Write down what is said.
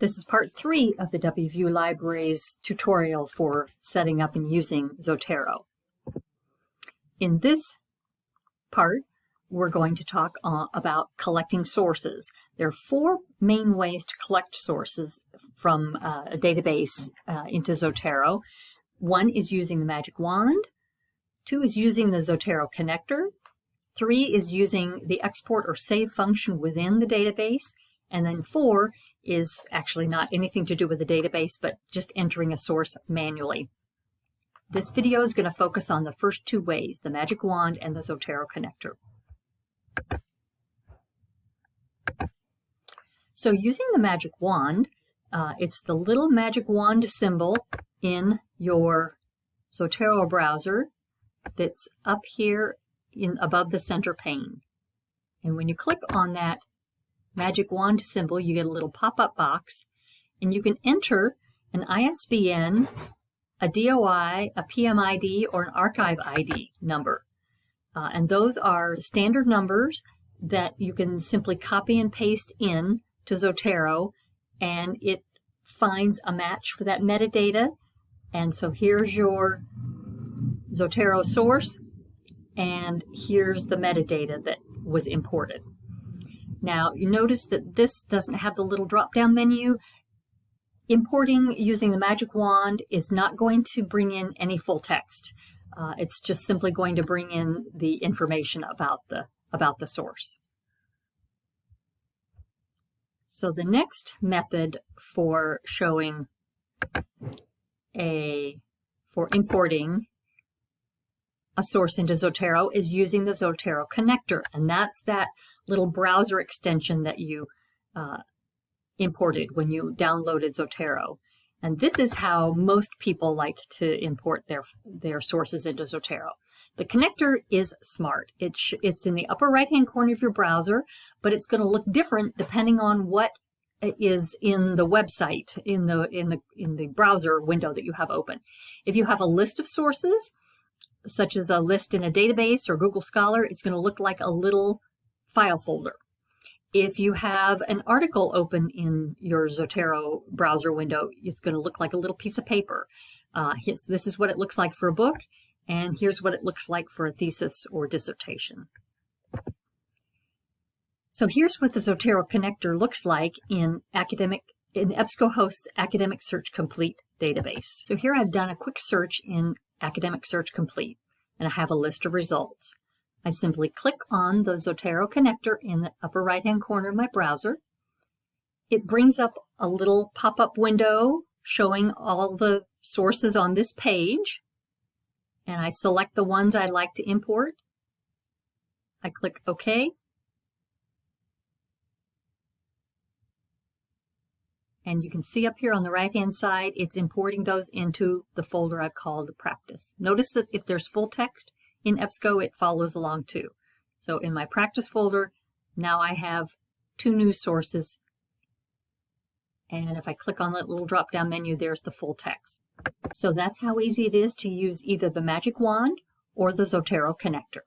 This is part 3 of the WView Library's tutorial for setting up and using Zotero. In this part, we're going to talk about collecting sources. There are 4 main ways to collect sources from a database into Zotero. 1 is using the magic wand, 2 is using the Zotero connector, 3 is using the export or save function within the database, and then 4 is actually not anything to do with the database, but just entering a source manually. This video is going to focus on the first 2 ways, the magic wand and the Zotero connector. So using the magic wand, it's the little magic wand symbol in your Zotero browser that's up here above the center pane. And when you click on that magic wand symbol, you get a little pop-up box, and you can enter an ISBN, a DOI, a PMID, or an archive ID number. And those are standard numbers that you can simply copy and paste in to Zotero, and it finds a match for that metadata. And so here's your Zotero source, and here's the metadata that was imported. Now, you notice that this doesn't have the little drop-down menu. Importing using the magic wand is not going to bring in any full text. It's just simply going to bring in the information about the source. So the next method for importing a source into Zotero is using the Zotero connector, and that's that little browser extension that you imported when you downloaded Zotero. And this is how most people like to import their sources into Zotero. The connector is smart. It's in the upper right-hand corner of your browser, but it's going to look different depending on what is in the website, in the browser window that you have open. If you have a list of sources, such as a list in a database or Google Scholar, it's going to look like a little file folder. If you have an article open in your Zotero browser window, it's going to look like a little piece of paper. This is what it looks like for a book, and here's what it looks like for a thesis or dissertation. So here's what the Zotero connector looks like in EBSCOhost's Academic Search Complete database. So here I've done a quick search in Academic Search Complete, and I have a list of results. I simply click on the Zotero connector in the upper right-hand corner of my browser. It brings up a little pop-up window showing all the sources on this page, and I select the ones I'd like to import. I click OK. And you can see up here on the right-hand side, it's importing those into the folder I've called Practice. Notice that if there's full text in EBSCO, it follows along too. So in my Practice folder, now I have 2 news sources. And if I click on that little drop-down menu, there's the full text. So that's how easy it is to use either the magic wand or the Zotero connector.